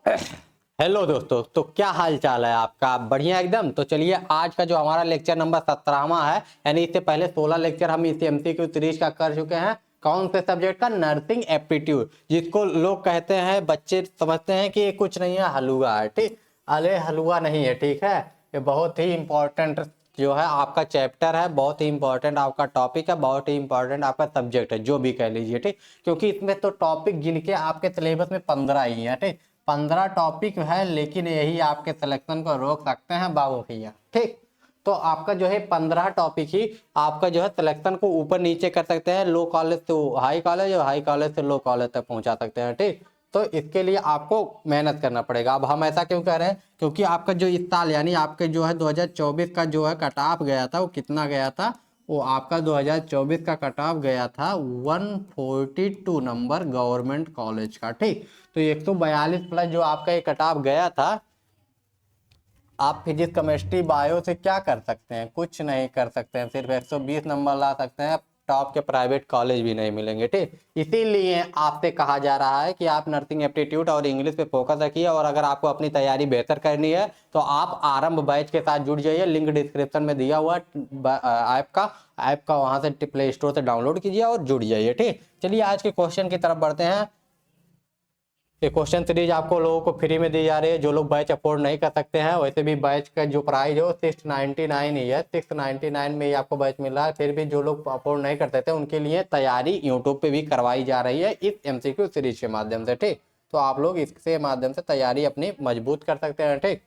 Hello दोस्तों, तो क्या हाल चाल है आपका? बढ़िया एकदम। तो चलिए, आज का जो हमारा लेक्चर नंबर 17वां है, यानी इससे पहले 16 लेक्चर हम इस एमसीक्यू सीरीज का कर चुके हैं। कौन से सब्जेक्ट का? नर्सिंग एप्टीट्यूड, जिसको लोग कहते हैं, बच्चे समझते हैं कि ये कुछ नहीं है, हलवा है। ठीक, अरे हलवा नहीं है, ठीक है। ये बहुत ही इंपॉर्टेंट जो है आपका चैप्टर है, बहुत ही इंपॉर्टेंट आपका टॉपिक है, बहुत ही इंपॉर्टेंट आपका सब्जेक्ट है, जो भी कह लीजिए। ठीक, क्योंकि इसमें तो टॉपिक जिनके आपके सिलेबस में 15 ही है। ठीक, 15 टॉपिक है, लेकिन यही आपके सिलेक्शन को रोक सकते हैं बाबू भैया। ठीक, तो आपका जो है 15 टॉपिक ही आपका जो है सिलेक्शन को ऊपर नीचे कर सकते हैं, लो कॉलेज से हाई कॉलेज और हाई कॉलेज से लो कॉलेज तक पहुंचा सकते हैं। ठीक, तो इसके लिए आपको मेहनत करना पड़ेगा। अब हम ऐसा क्यों कह रहे हैं? क्योंकि आपका जो इस साल यानी आपके जो है 2024 का जो है कट ऑफ गया था, वो कितना गया था? वो आपका 2024 का कट ऑफ गया था 142 नंबर गवर्नमेंट कॉलेज का। ठीक, तो 142 प्लस जो आपका ये कट ऑफ गया था, आप फिजिक्स केमिस्ट्री बायो से क्या कर सकते हैं? कुछ नहीं कर सकते हैं, सिर्फ 120 नंबर ला सकते हैं। टॉप के प्राइवेट कॉलेज भी नहीं मिलेंगे। ठीक, इसीलिए आपसे कहा जा रहा है कि आप नर्सिंग एप्टीट्यूड और इंग्लिश पे फोकस रखिए, और अगर आपको अपनी तैयारी बेहतर करनी है तो आप आरंभ बैच के साथ जुड़ जाइए। लिंक डिस्क्रिप्शन में दिया हुआ ऐप का वहां से प्ले स्टोर से डाउनलोड कीजिए और जुड़ जाइए। ठीक, चलिए आज के क्वेश्चन की तरफ बढ़ते हैं। ये क्वेश्चन सीरीज आपको लोगों को फ्री में दी जा रही है। जो लोग बैच अफोर्ड नहीं कर सकते हैं, वैसे भी बैच का जो प्राइस है वो 699 ही है। 699 में ही आपको बैच मिल रहा है। फिर भी जो लोग अफोर्ड नहीं करते थे, उनके लिए तैयारी यूट्यूब पे भी करवाई जा रही है इस एमसीक्यू सीरीज के माध्यम से। ठीक, तो आप लोग इसके माध्यम से तैयारी अपनी मजबूत कर सकते हैं। ठीक,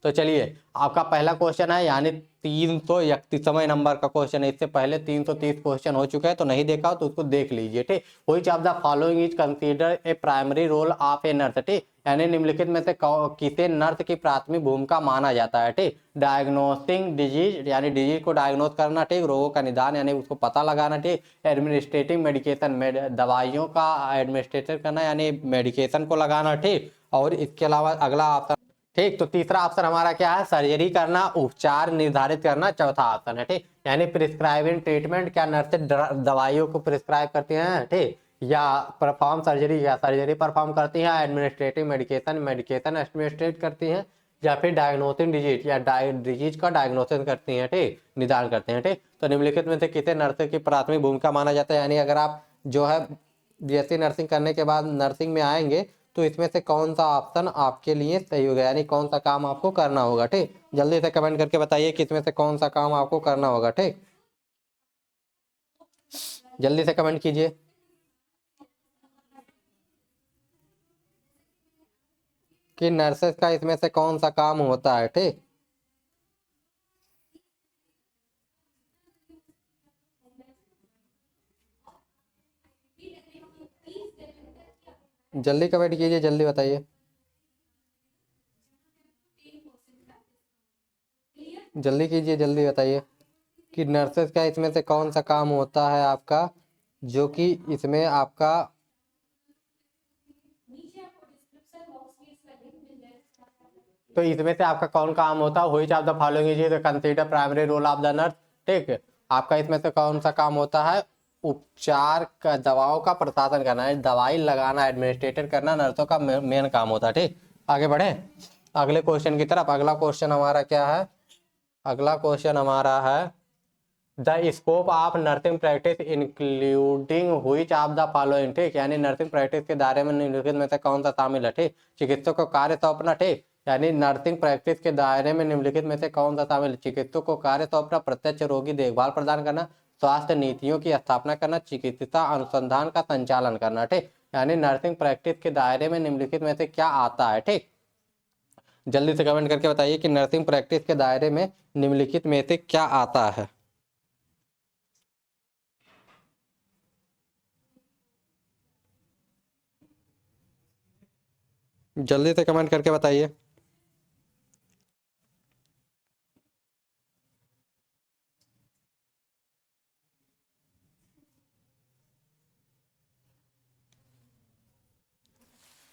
तो चलिए, आपका पहला क्वेश्चन है, यानी 331वें नंबर का क्वेश्चन है। इससे पहले 330 क्वेश्चन हो चुके हैं, तो नहीं देखा हो तो उसको देख लीजिए। ठीक, which of the following is consider a primary role of a nurse. ठीक, यानी निम्नलिखित में से किसे नर्स की प्राथमिक भूमिका माना जाता है? ठीक, डायग्नोसिंग डिजीज, यानी डिजीज को डायग्नोस करना। ठीक, रोगों का निदान यानी उसको पता लगाना। ठीक, एडमिनिस्ट्रेटिव मेडिकेशन, दवाइयों का एडमिनिस्ट्रेट करना यानी मेडिकेशन को लगाना। ठीक, और इसके अलावा अगला ऑप्शन, ठीक, तो तीसरा ऑप्शन हमारा क्या है? सर्जरी करना, उपचार निर्धारित करना चौथा ऑप्शन है। ठीक, यानी प्रिस्क्राइबिंग ट्रीटमेंट, क्या नर्सें दवाइयों को प्रिस्क्राइब करती हैं? ठीक, या परफॉर्म सर्जरी, या सर्जरी परफॉर्म करती हैं, एडमिनिस्ट्रेटिव मेडिकेशन, मेडिकेशन एडमिनिस्ट्रेट करती हैं, या फिर डायग्नोसिस डिजीज, या डिजीज का डायग्नोसिस करती हैं। ठीक, निदान करते हैं। ठीक, तो निम्नलिखित में से किसे नर्सें की प्राथमिक भूमिका माना जाता है? यानी अगर आप जो है बीएससी नर्सिंग करने के बाद नर्सिंग में आएंगे, तो इसमें से कौन सा ऑप्शन आपके लिए सही होगा, यानी कौन सा काम आपको करना होगा। ठीक, जल्दी से कमेंट करके बताइए कि इसमें से कौन सा काम आपको करना होगा। ठीक, जल्दी से कमेंट कीजिए कि नर्सेस का इसमें से कौन सा काम होता है। ठीक, जल्दी कमेंट कीजिए, जल्दी बताइए, जल्दी कीजिए, जल्दी बताइए कि नर्सेस का इसमें से कौन सा काम होता है आपका, जो कि इसमें आपका तो इसमें से आपका कौन काम होता है? Which of the following is consider primary role of the nurse. ठीक, आपका इसमें से कौन सा काम होता है? उपचार का, दवाओं का प्रशासन करना है, दवाई लगाना, एडमिनिस्ट्रेटर करना नर्सों का मेन काम होता है। ठीक, आगे बढ़े अगले क्वेश्चन की तरफ। अगला क्वेश्चन हमारा क्या है? अगला क्वेश्चन हमारा है, the scope of nursing practice including which of the following. ठीक, यानी नर्सिंग प्रैक्टिस के दायरे में निम्नलिखित में से कौन सा शामिल है? ठीक, चिकित्सक को कार्य सौंपना। ठीक, यानी नर्सिंग प्रैक्टिस के दायरे में निम्नलिखित में से कौन सा शामिल है? चिकित्सक को कार्य सौंपना, प्रत्यक्ष रोगी देखभाल प्रदान करना, स्वास्थ्य नीतियों की स्थापना करना, चिकित्सा अनुसंधान का संचालन करना। ठीक, यानी नर्सिंग प्रैक्टिस के दायरे में निम्नलिखित में से क्या आता है? ठीक, जल्दी से कमेंट करके बताइए कि नर्सिंग प्रैक्टिस के दायरे में निम्नलिखित में से क्या आता है। जल्दी से कमेंट करके बताइए।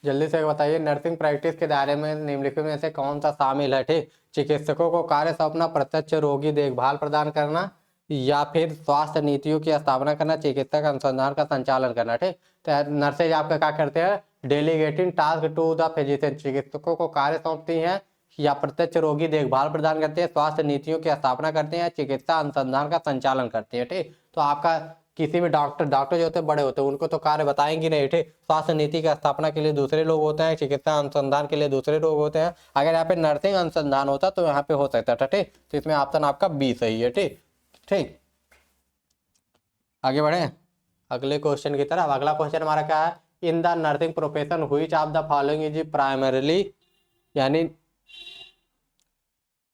जल्दी से बताइए, नर्सिंग प्रैक्टिस के दायरे में निम्नलिखित में से कौन सा शामिल है? ठीक, चिकित्सकों को कार्य सौंपना, प्रत्यक्ष रोगी देखभाल प्रदान करना, या फिर स्वास्थ्य नीतियों की स्थापना करना, चिकित्सक अनुसंधान का संचालन करना। ठीक, तो नर्सेज आपका क्या करते हैं? Delegating task to the physician, चिकित्सकों को कार्य सौंपती हैं या प्रत्यक्ष रोगी देखभाल प्रदान करते हैं, स्वास्थ्य नीतियों की स्थापना करते हैं, चिकित्सा अनुसंधान का संचालन करते हैं। ठीक, तो आपका किसी भी डॉक्टर जो होते हैं बड़े होते हैं, उनको तो कार्य बताएंगे नहीं। ठीक, स्वास्थ्य नीति की स्थापना के लिए दूसरे लोग होते हैं, चिकित्सा अनुसंधान के लिए दूसरे लोग होते हैं। अगर यहाँ पे नर्सिंग अनुसंधान होता तो यहाँ पे हो सकता था। ठीक, तो इसमें ऑप्शन आपका बी सही है। ठीक ठीक, आगे बढ़े अगले क्वेश्चन की तरफ। अगला क्वेश्चन हमारा क्या है, in the nursing profession which of the following is primarily, यानी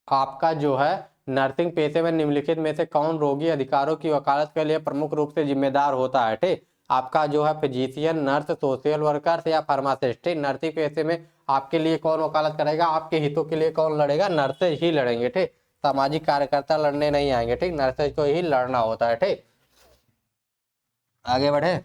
आपका जो है नर्सिंग पेशे में निम्नलिखित में से कौन रोगी अधिकारों की वकालत के लिए प्रमुख रूप से जिम्मेदार होता है। ठीक, आपका जो है फिजिशियन, नर्स, सोशल वर्कर्स या फार्मासिस्ट। नर्सिंग पेशे में आपके लिए कौन वकालत करेगा, आपके हितों के लिए कौन लड़ेगा, नर्सेज ही लड़ेंगे। ठीक, सामाजिक कार्यकर्ता लड़ने नहीं आएंगे। ठीक, नर्सेज को ही लड़ना होता है। ठीक, आगे बढ़े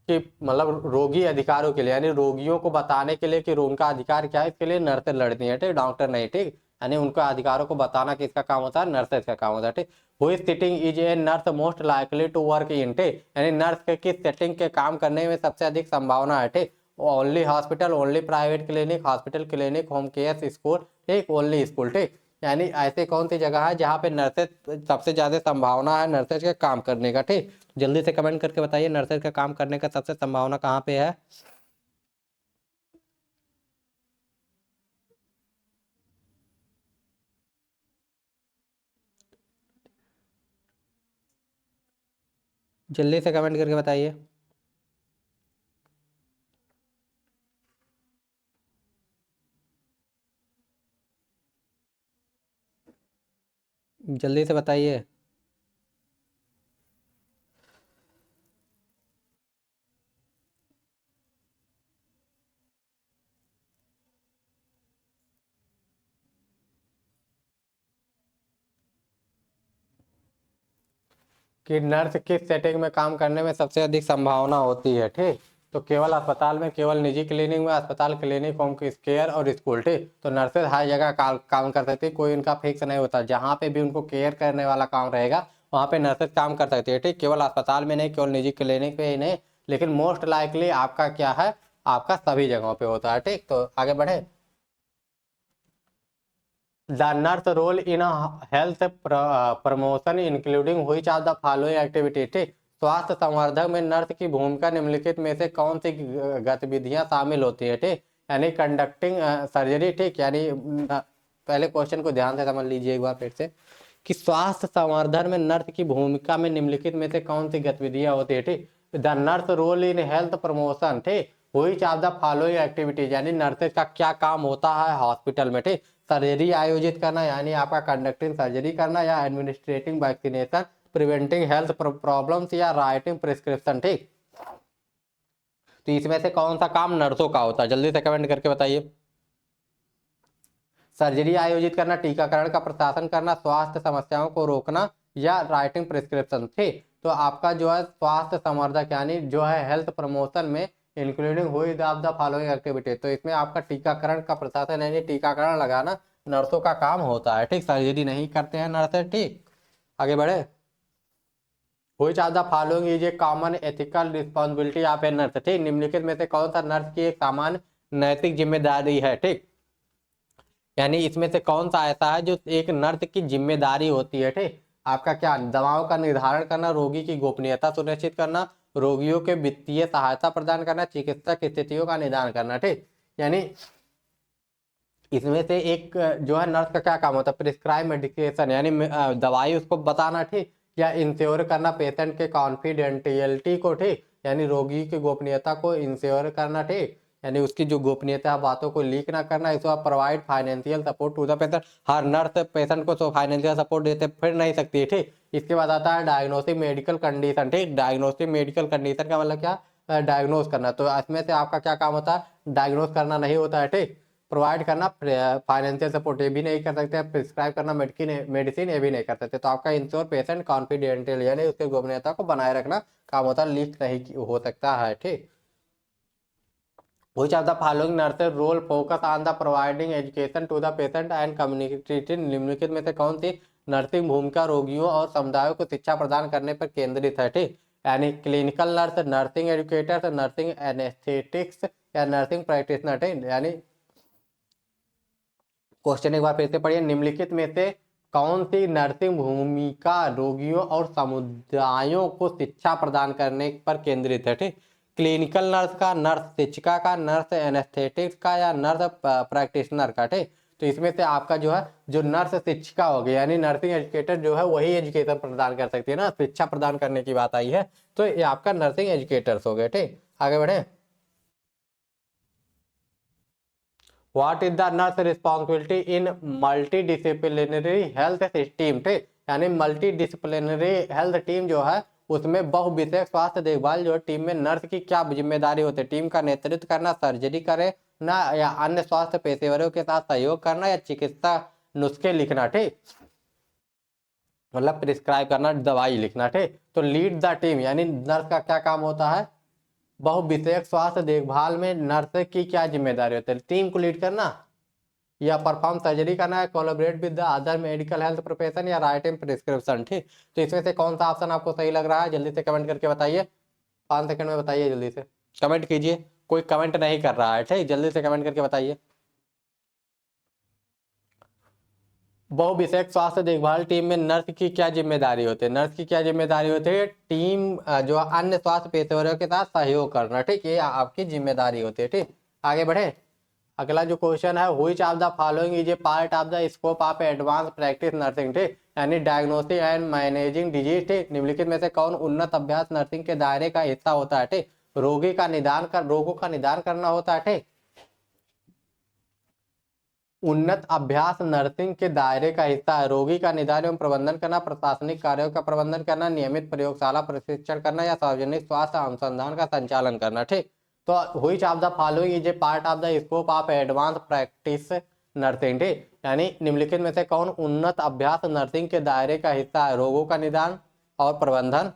कि मतलब रोगी अधिकारों के लिए, यानी रोगियों को बताने के लिए कि उनका अधिकार क्या है, इसके लिए नर्सेज लड़ती है। ठीक, डॉक्टर नहीं। ठीक, यानी उनका अधिकारों को बताना किसका काम होता है, नर्सेज का काम होता है। ठीक, which setting is a nurse most likely to work in. ठीक, यानी नर्स के किस सेटिंग के काम करने में सबसे अधिक संभावना है। ठीक, only hospital, only private clinic, hospital clinic, home care, school. ठीक, ओनली स्कूल। ठीक, यानी ऐसे कौन सी जगह है जहाँ पे नर्सेज सबसे ज्यादा संभावना है नर्सेज के काम करने का। ठीक, जल्दी से कमेंट करके बताइए नर्सेज का काम करने का सबसे संभावना कहाँ पे है। जल्दी से कमेंट करके बताइए। जल्दी से बताइए। कि नर्स किस सेटिंग में काम करने में सबसे अधिक संभावना होती है। ठीक, तो केवल अस्पताल में, केवल निजी क्लिनिक में, अस्पताल, क्लिनिक, होम केयर और स्कूल। ठीक, तो नर्सेज हर जगह काम कर सकती है, कोई उनका फिक्स नहीं होता। जहाँ पे भी उनको केयर करने वाला काम रहेगा वहाँ पे नर्सेज काम कर सकती है। ठीक, केवल अस्पताल में नहीं, केवल निजी क्लिनिक पे ही नहीं, लेकिन मोस्ट लाइकली आपका क्या है, आपका सभी जगहों पे होता है। ठीक, तो आगे बढ़े। The nurse role in health promotion including which of the following activity. ठीक, स्वास्थ्य संवर्धक में नर्स की भूमिका निम्नलिखित में से कौन सी गतिविधियां शामिल होती है। ठीक, यानी कंडक्टिंग सर्जरी। ठीक, यानी पहले क्वेश्चन को ध्यान से समझ लीजिए एक बार फिर से, कि स्वास्थ्य संवर्धन में नर्स की भूमिका में निम्नलिखित में से कौन सी गतिविधियां होती है। ठीक, the nurse role in health promotion. ठीक, which of the following activities, यानी नर्सेज का क्या काम होता है हॉस्पिटल में। ठीक, सर्जरी आयोजित करना, यानी आपका कंडक्टिंग सर्जरी करना, या administrating vaccination, preventing health problems, या राइटिंग प्रिस्क्रिप्शन। ठीक, तो इसमें से कौन सा काम नर्सों का होता है, जल्दी से कमेंट करके बताइए। सर्जरी आयोजित करना, टीकाकरण का प्रशासन करना, स्वास्थ्य समस्याओं को रोकना, या राइटिंग प्रिस्क्रिप्शन। ठीक, तो आपका जो है स्वास्थ्य संवर्धक यानी जो है हेल्थ प्रमोशन में इंक्लूडिंग हुई ऑफ द फॉलोइंग एक्टिविटी, तो इसमें आपका टीकाकरण का प्रशासन यानी टीकाकरण लगाना नर्सों का काम होता है। ठीक, सर्जरी नहीं करते हैं नर्सें। ठीक, आगे बढ़े। Which of the following is a common ethical responsibility of a nurse. ठीक, निम्नलिखित में से कौन सा नर्स की एक सामान्य नैतिक जिम्मेदारी है। ठीक, यानी इसमें से कौन सा ऐसा है जो एक नर्स की जिम्मेदारी होती है। ठीक, आपका क्या, दवाओं का निर्धारण करना, रोगी की गोपनीयता सुनिश्चित करना, रोगियों के वित्तीय सहायता प्रदान करना, चिकित्सक स्थितियों का निदान करना। ठीक, यानी इसमें से एक जो है नर्स का क्या काम होता है, प्रिस्क्राइब मेडिकेशन, यानी दवाई उसको बताना। ठीक, या इंश्योर करना पेशेंट के कॉन्फिडेंटियलिटी को। ठीक, यानी रोगी की गोपनीयता को इंश्योर करना। ठीक, यानी उसकी जो गोपनीयता बातों को लीक ना करना। इसको provide financial support to the patient, हर नर्स पेशेंट को तो फाइनेंशियल सपोर्ट देते फिर नहीं सकती है। ठीक, इसके बाद आता है डायग्नोस्टिक मेडिकल कंडीशन। ठीक, डायग्नोस्टिक मेडिकल कंडीशन का मतलब क्या, डायग्नोस करना। तो इसमें से आपका क्या काम होता है, डायग्नोस करना नहीं होता है। ठीक, प्रोवाइड करना फाइनेंशियल सपोर्ट ये भी नहीं कर सकते, प्रिस्क्राइब करना मेडिसिन ये भी नहीं कर सकते। तो आपका इंश्योर पेशेंट कॉन्फिडेंशियल यानी उसके गोपनीयता को बनाए रखना काम होता है, लीक नहीं हो सकता है। ठीक, which of the following nurses role focus on the providing education to the patient and community. निम्नलिखित में से कौन सी नर्सिंग भूमिका रोगियों और समुदायों को शिक्षा प्रदान करने पर केंद्रित है। ठीक, यानी clinical nurse, nursing educator, nursing anaesthetics, या नर्सिंग प्रैक्टिशनर ठीक, यानी क्वेश्चन एक बार फिर से पढ़िए। निम्नलिखित में से कौन सी नर्सिंग भूमिका रोगियों और समुदायों को शिक्षा प्रदान करने पर केंद्रित है ठीक। क्लिनिकल नर्स का, नर्स शिक्षिका का, नर्स एनेस्थेटिक्स का, या नर्स प्रैक्टिशनर का ठीक। तो इसमें से आपका जो है जो नर्स शिक्षिका होगी यानी नर्सिंग एजुकेटर जो है वही एजुकेशन प्रदान कर सकती है ना, शिक्षा प्रदान करने की बात आई है तो ये आपका नर्सिंग एजुकेटर्स हो गए ठीक। आगे बढ़े। What is the nurse responsibility in multidisciplinary health team ठीक, यानी मल्टीडिसिप्लिनरी हेल्थ टीम जो है उसमें बहुविषयक स्वास्थ्य देखभाल जो है टीम में नर्स की क्या जिम्मेदारी होती है। टीम का नेतृत्व करना, सर्जरी करे ना, या अन्य स्वास्थ्य पेशेवरों के साथ सहयोग करना, या चिकित्सा नुस्खे लिखना ठीक, मतलब प्रिस्क्राइब करना, दवाई लिखना ठीक। तो लीड द टीम यानी नर्स का क्या काम होता है, बहुविषयक स्वास्थ्य देखभाल में नर्स की क्या जिम्मेदारी होती है, टीम को लीड करना, या परफॉर्म सर्जरी करना है, collaborate with the other medical health profession, या राइट इन प्रिस्क्रिप्शन ठीक। तो इसमें से कौन सा ऑप्शन आपको सही लग रहा है जल्दी से कमेंट करके बताइए, 5 सेकंड में बताइए, जल्दी से कमेंट कीजिए। कोई कमेंट नहीं कर रहा है ठीक, जल्दी से कमेंट करके बताइए। बहुविषयक स्वास्थ्य देखभाल टीम में नर्स की क्या जिम्मेदारी होती है, नर्स की क्या जिम्मेदारी होती है, टीम जो अन्य स्वास्थ्य पेशेवरों के साथ सहयोग करना ठीक, ये आपकी जिम्मेदारी होती है ठीक। आगे बढ़े। अगला जो क्वेश्चन है, which of the following is a part of the scope of advance practice nursing ठीक, यानी डायग्नोसिस एंड मैनेजिंग डिजीज ठीक। निम्नलिखित में से कौन उन्नत अभ्यास नर्सिंग के दायरे का हिस्सा होता है ठीक। रोगी का निदान कर, रोगों का निदान करना होता है ठीक। उन्नत अभ्यास नर्सिंग के दायरे का हिस्सा है। रोगी का निदान एवं प्रबंधन करना, प्रशासनिक कार्यों का प्रबंधन करना, नियमित प्रयोगशाला प्रशिक्षण करना, या सार्वजनिक स्वास्थ्य अनुसंधान का संचालन करना ठीक। तो which of the following is a part of the scope of advance practice nursing ठीक, यानी निम्नलिखित में से कौन उन्नत अभ्यास नर्सिंग के दायरे का हिस्सा है। रोगों का निदान और प्रबंधन,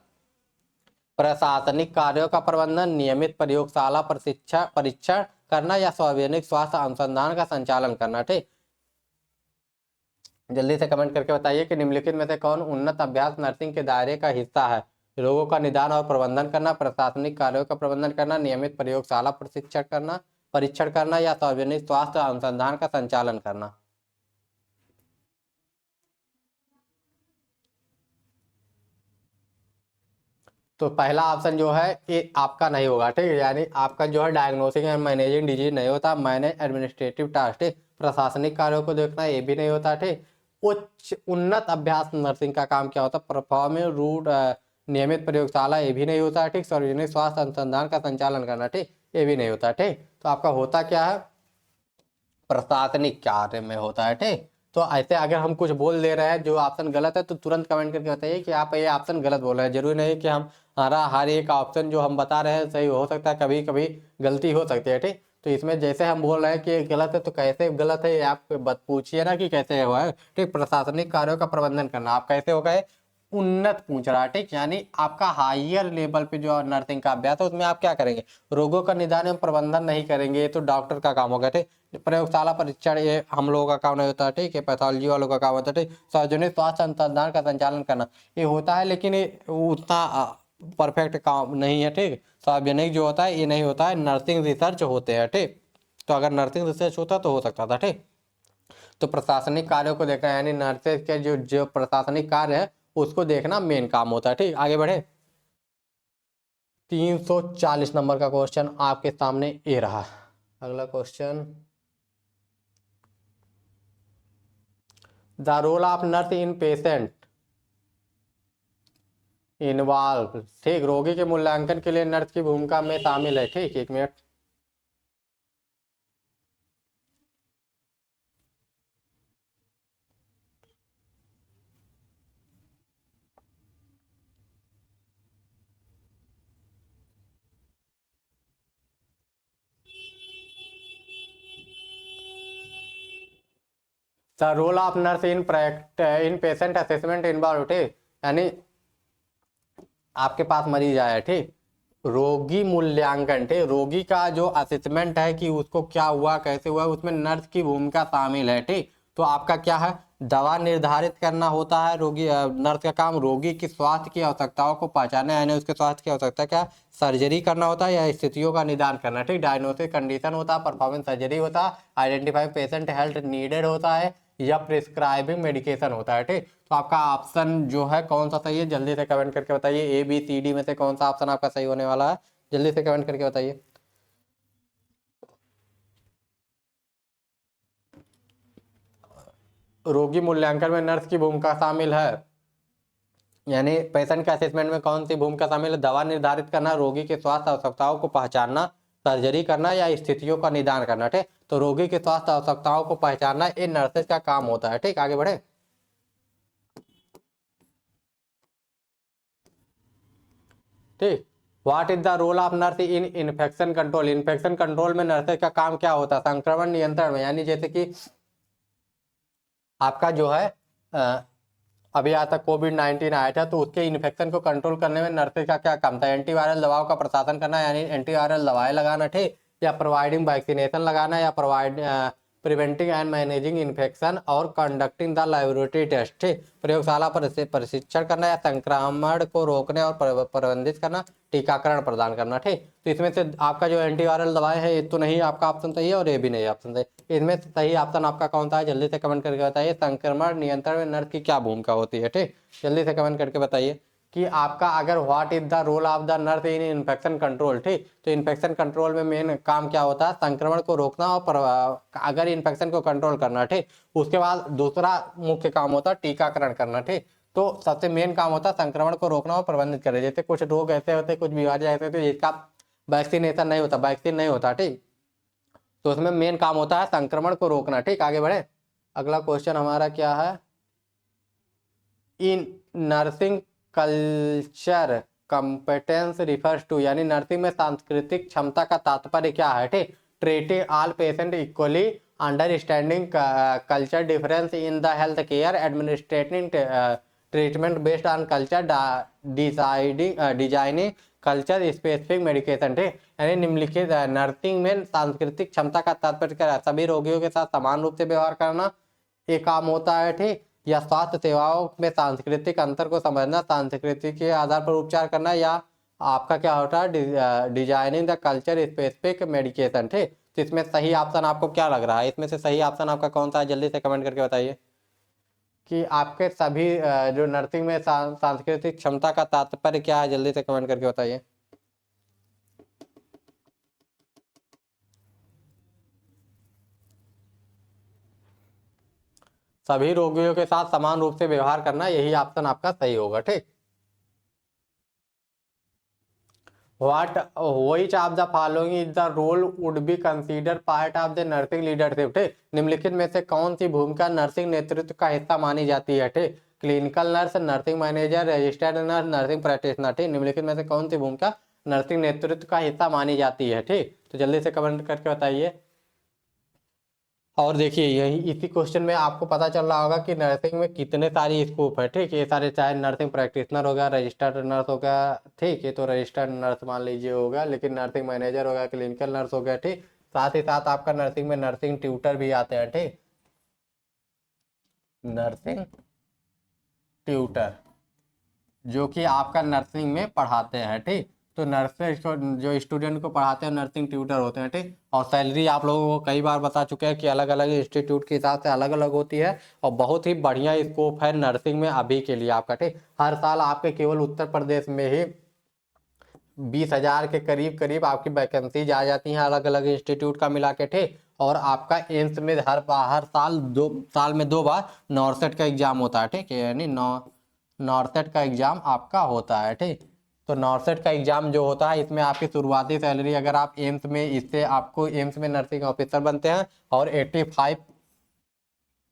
प्रशासनिक कार्यों का प्रबंधन, नियमित प्रयोगशाला परीक्षण करना, या सार्वजनिक स्वास्थ्य अनुसंधान का संचालन करना ठीक। जल्दी से कमेंट करके बताइए कि निम्नलिखित में से कौन उन्नत अभ्यास नर्सिंग के दायरे का हिस्सा है। रोगों का निदान और प्रबंधन करना, प्रशासनिक कार्यों का प्रबंधन करना, नियमित प्रयोगशाला परीक्षण करना, या सार्वजनिक स्वास्थ्य अनुसंधान का संचालन करना। तो पहला ऑप्शन जो है ये आपका नहीं होगा ठीक है, यानी आपका जो है डायग्नोसिंग एंड मैनेजिंग डिजीज नहीं होता, मैनेज एडमिनिस्ट्रेटिव टास्क ठीक, प्रशासनिक कार्यों को देखना ये भी नहीं होता ठीक। उन्नत अभ्यास नर्सिंग का काम क्या होता है, परफॉर्मिंग रूट नियमित प्रयोगशाला ये भी नहीं होता ठीक, सार्वजनिक स्वास्थ्य अनुसंधान का संचालन करना ठीक, ये भी नहीं होता ठीक। तो आपका होता क्या है, प्रशासनिक कार्य में होता है ठीक। तो ऐसे अगर हम कुछ बोल दे रहे हैं जो ऑप्शन गलत है तो तुरंत कमेंट करके बताइए कि आप ये ऑप्शन गलत बोल रहे हैं। जरूरी नहीं कि हम हर एक ऑप्शन जो हम बता रहे हैं सही हो सकता है, कभी कभी गलती हो सकती है ठीक। तो इसमें जैसे हम बोल रहे हैं कि गलत है तो कैसे गलत है आप पूछिए ना कि कैसे हुआ है ठीक। प्रशासनिक कार्यों का प्रबंधन करना, आप कैसे हो गए उन्नत पूछ रहा है ठीक, यानी आपका हायर लेवल पे जो नर्सिंग का अभ्यास है उसमें आप क्या करेंगे, रोगों का निदान एवं प्रबंधन नहीं करेंगे, ये तो डॉक्टर का काम होगा ठीक। प्रयोगशाला परीक्षण ये हम लोगों का काम नहीं होता है ठीक है, पैथोलॉजी वालों का काम होता है ठीक। सार्वजनिक स्वास्थ्य अनुसंधान का संचालन करना ये होता है, लेकिन ये उतना परफेक्ट काम नहीं है ठीक। सार्वजनिक जो होता है ये नहीं होता है, नर्सिंग रिसर्च होते हैं ठीक। तो अगर नर्सिंग रिसर्च होता तो हो सकता था ठीक। तो प्रशासनिक कार्यों को देखना यानी नर्सेज के जो प्रशासनिक कार्य है उसको देखना मेन काम होता है ठीक। आगे बढ़े। 340 नंबर का क्वेश्चन आपके सामने ये रहा। अगला question, the role of nurse in patient involve ठीक, रोगी के मूल्यांकन के लिए नर्स की भूमिका में शामिल है ठीक। 1 minute, the role of nurse in patient assessment involve ठीक, यानी आपके पास मरीज आया ठीक, रोगी मूल्यांकन ठीक, रोगी का जो असेसमेंट है कि उसको क्या हुआ कैसे हुआ उसमें नर्स की भूमिका शामिल है ठीक। तो आपका क्या है दवा निर्धारित करना होता है, रोगी नर्स का काम रोगी की स्वास्थ्य की आवश्यकताओं को पहचानना, यानी उसके स्वास्थ्य की आवश्यकता क्या, सर्जरी करना होता है या स्थितियों का निदान करना, ठीक। डायग्नोसिस कंडीशन होता है, परफॉर्मेंस सर्जरी होता है, आइडेंटिफाइंग पेशेंट हेल्थ नीडेड होता है, या प्रिस्क्राइबिंग मेडिकेशन होता है, ठीक। तो आपका ऑप्शन जो है कौन सा सही है, जल्दी से कमेंट करके बताइए। ABCD में से कौन सा ऑप्शन आपका सही होने वाला है, जल्दी से कमेंट करके बताइए। रोगी मूल्यांकन में नर्स की भूमिका शामिल है, यानी पेशेंट के असेसमेंट में कौन सी भूमिका शामिल है, दवा निर्धारित करना, रोगी के स्वास्थ्य आवश्यकताओं को पहचानना, सर्जरी करना या स्थितियों का निदान करना, ठीक। तो रोगी के स्वास्थ्य आवश्यकताओं को पहचानना ये नर्सेज का काम होता है, ठीक। आगे बढ़े, ठीक। What is the role of nurse in infection control, infection control में नर्सेज का काम क्या होता है, संक्रमण नियंत्रण में, यानी जैसे कि आपका जो है अभी आता कोविड-19 आया था, तो उसके इन्फेक्शन को कंट्रोल करने में नर्सेज का क्या काम था, एंटीवायरल दवाओं का प्रशासन करना, यानी एंटीवायरल दवाएं लगाना, ठीक, या प्रोवाइडिंग वैक्सीनेशन लगाना, या प्रिवेंटिंग एंड मैनेजिंग इन्फेक्शन और कंडक्टिंग द लेबोरेटरी टेस्ट, ठीक। प्रयोगशाला पर प्रशिक्षण करना, या संक्रमण को रोकने और प्रबंधित करना, टीकाकरण प्रदान करना, ठीक। तो इसमें से आपका जो एंटीवायरल दवाएं है ये तो नहीं आपका ऑप्शन सही है, और ये भी नहीं ऑप्शन सही। इसमें सही ऑप्शन आपका कौन सा है, जल्दी से कमेंट करके बताइए। संक्रमण नियंत्रण में नर्स की क्या भूमिका होती है, ठीक, जल्दी से कमेंट करके बताइए कि आपका अगर what is the role of the nurse in infection control, ठीक। तो इन्फेक्शन कंट्रोल में मेन काम क्या होता है, संक्रमण को रोकना और अगर इन्फेक्शन को कंट्रोल करना, ठीक। उसके बाद दूसरा मुख्य काम होता है टीकाकरण करना, ठीक। तो सबसे मेन काम होता है संक्रमण को रोकना और प्रबंधित करना। जैसे कुछ रोग ऐसे होते हैं, कुछ बीमारियां ऐसे होती है जिसका वैक्सीनेशन नहीं होता, वैक्सीन नहीं होता, ठीक। तो उसमें मेन काम होता है संक्रमण को रोकना, ठीक। आगे बढ़े, अगला क्वेश्चन हमारा क्या है, in nursing culture competence refers to, यानी नर्सिंग में सांस्कृतिक क्षमता का तात्पर्य क्या है, ठीक। Treating all patient equally, understanding culture difference in the health care, administrating treatment based on culture, designing culture specific medication, ठीक। यानी निम्नलिखित नर्सिंग में सांस्कृतिक क्षमता का तात्पर्य क्या है, सभी रोगियों के साथ समान रूप से व्यवहार करना ये काम होता है, ठीक। या स्वास्थ्य सेवाओं में सांस्कृतिक अंतर को समझना, संस्कृति के आधार पर उपचार करना, या आपका क्या होता है designing the culture specific medication, ठीक। तो इसमें सही ऑप्शन आपको क्या लग रहा है, इसमें से सही ऑप्शन आपका कौन सा है, जल्दी से कमेंट करके बताइए कि आपके सभी जो नर्सिंग में सांस्कृतिक क्षमता का तात्पर्य क्या है, जल्दी से कमेंट करके बताइए। सभी रोगियों के साथ समान रूप से व्यवहार करना, यही ऑप्शन आपका सही होगा, ठीक। What which of the following is the role would be considered part of the nursing leadership, ठीक। निम्नलिखित में से कौन सी भूमिका नर्सिंग नेतृत्व का हिस्सा मानी जाती है, ठीक। Clinical nurse, nursing manager, registered nurse, nursing practitioner, ठीक। निम्नलिखित में से कौन सी भूमिका नर्सिंग नेतृत्व का हिस्सा मानी जाती है, ठीक। तो जल्दी से कमेंट करके बताइए। और देखिए यही इसी क्वेश्चन में आपको पता चल रहा होगा कि नर्सिंग में कितने सारी स्कोप है, ठीक। ये सारे चाहे नर्सिंग प्रैक्टिशनर हो गया, रजिस्टर्ड नर्स हो गया, ठीक। ये तो रजिस्टर्ड नर्स मान लीजिए होगा, लेकिन नर्सिंग मैनेजर हो गया, क्लिनिकल नर्स हो गया, ठीक। साथ ही साथ आपका नर्सिंग में नर्सिंग ट्यूटर भी आते हैं, ठीक। नर्सिंग ट्यूटर जो कि आपका नर्सिंग में पढ़ाते हैं, ठीक। तो नर्सेज को जो स्टूडेंट को पढ़ाते हैं नर्सिंग ट्यूटर होते हैं, ठीक। और सैलरी आप लोगों को कई बार बता चुके हैं कि अलग अलग इंस्टीट्यूट के हिसाब से अलग अलग होती है, और बहुत ही बढ़िया स्कोप है नर्सिंग में अभी के लिए आपका, ठीक। हर साल आपके केवल उत्तर प्रदेश में ही 20,000 के करीब करीब आपकी वैकेंसीज आ जाती हैं अलग अलग इंस्टीट्यूट का मिला के, ठीक। और आपका एम्स में हर साल 2 साल में 2 बार नॉर्सेट का एग्जाम होता है, ठीक है, यानी नॉर्सेट का एग्जाम आपका होता है, ठीक। तो नॉर्सेट का एग्जाम जो होता है इसमें आपकी शुरुआती सैलरी, अगर आप एम्स में इससे आपको एम्स में नर्सिंग ऑफिसर बनते हैं, और 85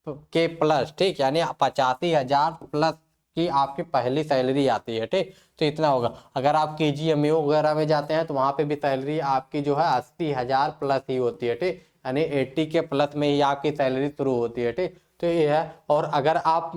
के प्लस, ठीक, यानी 85,000 प्लस की आपकी पहली सैलरी आती है, ठीक। तो इतना होगा। अगर आप KGMU वगैरह में जाते हैं तो वहाँ पे भी सैलरी आपकी जो है 80,000 प्लस ही होती है, ठीक। यानी 80 के प्लस में ही आपकी सैलरी शुरू होती है, ठीक। तो ये है। और अगर आप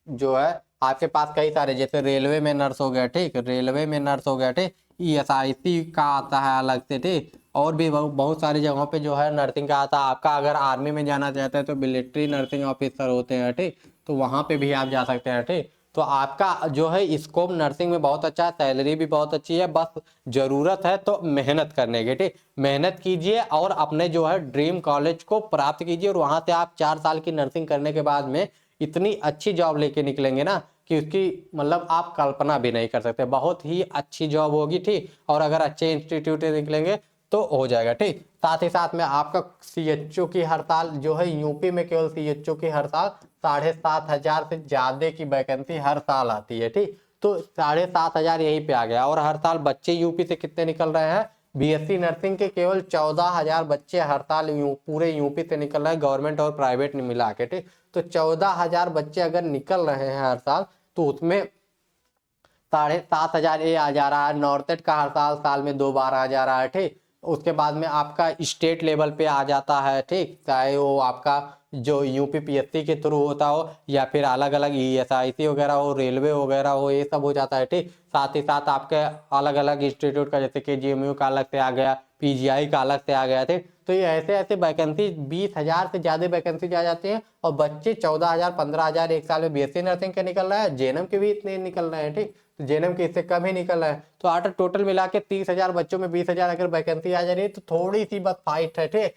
जो है आपके पास कई सारे, जैसे रेलवे में नर्स हो गया, ठीक, रेलवे में नर्स हो गया, ठीक। ESIC का आता है अलग से, ठीक। और भी बहुत सारी जगहों पे जो है नर्सिंग का आता है। आपका अगर आर्मी में जाना चाहते हैं तो मिलिट्री नर्सिंग ऑफिसर होते हैं, ठीक, तो वहाँ पे भी आप जा सकते हैं, ठीक। तो आपका जो है स्कोप नर्सिंग में बहुत अच्छा है, सैलरी भी बहुत अच्छी है, बस जरूरत है तो मेहनत करने की, ठीक। मेहनत कीजिए और अपने जो है ड्रीम कॉलेज को प्राप्त कीजिए, और वहाँ से आप 4 साल की नर्सिंग करने के बाद में इतनी अच्छी जॉब लेके निकलेंगे ना कि उसकी मतलब आप कल्पना भी नहीं कर सकते। बहुत ही अच्छी जॉब होगी, ठीक। और अगर अच्छे इंस्टीट्यूट से निकलेंगे तो हो जाएगा, ठीक। साथ ही साथ में आपका सीएचओ की हड़ताल जो है, यूपी में केवल सीएचओ की हड़ताल 7,500 से ज्यादा की वैकेंसी हर साल आती है, ठीक। तो 7,500 यहीं पे आ गया। और हर साल बच्चे यूपी से कितने निकल रहे हैं, बीएससी नर्सिंग के केवल 14,000 बच्चे हर साल पूरे यूपी से निकल रहे हैं, गवर्नमेंट और प्राइवेट मिला के, ठीक। तो 14,000 बच्चे अगर निकल रहे हैं हर साल, तो उसमें 7,500 ये आ जा रहा है। नॉर्थेट का हर साल में 2 बार आ जा रहा है, ठीक। उसके बाद में आपका स्टेट लेवल पे आ जाता है, ठीक, चाहे वो आपका जो यूपीपीएससी के थ्रू होता हो या फिर अलग अलग ईएसआईसी वगैरह हो, रेलवे वगैरह हो, ये सब हो जाता है, ठीक। साथ ही साथ आपके अलग अलग इंस्टीट्यूट का, जैसे कि जीएमयू का अलग से आ गया, पीजीआई का अलग से आ गया, ठीक। तो ये ऐसे ऐसे वैकेंसी 20,000 से ज्यादा वैकेंसी आ जाती है, और बच्चे 14,000 15,000 एक साल में बीएससी नर्सिंग के निकल रहा है, जेएनएम के भी इतने निकल रहे हैं, ठीक। तो जेएनएम के इससे कम ही निकल रहा है। तो आठ टोटल मिला के 30,000 बच्चों में 20,000 अगर वैकेंसी आ जा रही है, तो थोड़ी सी बस फाइट है, ठीक।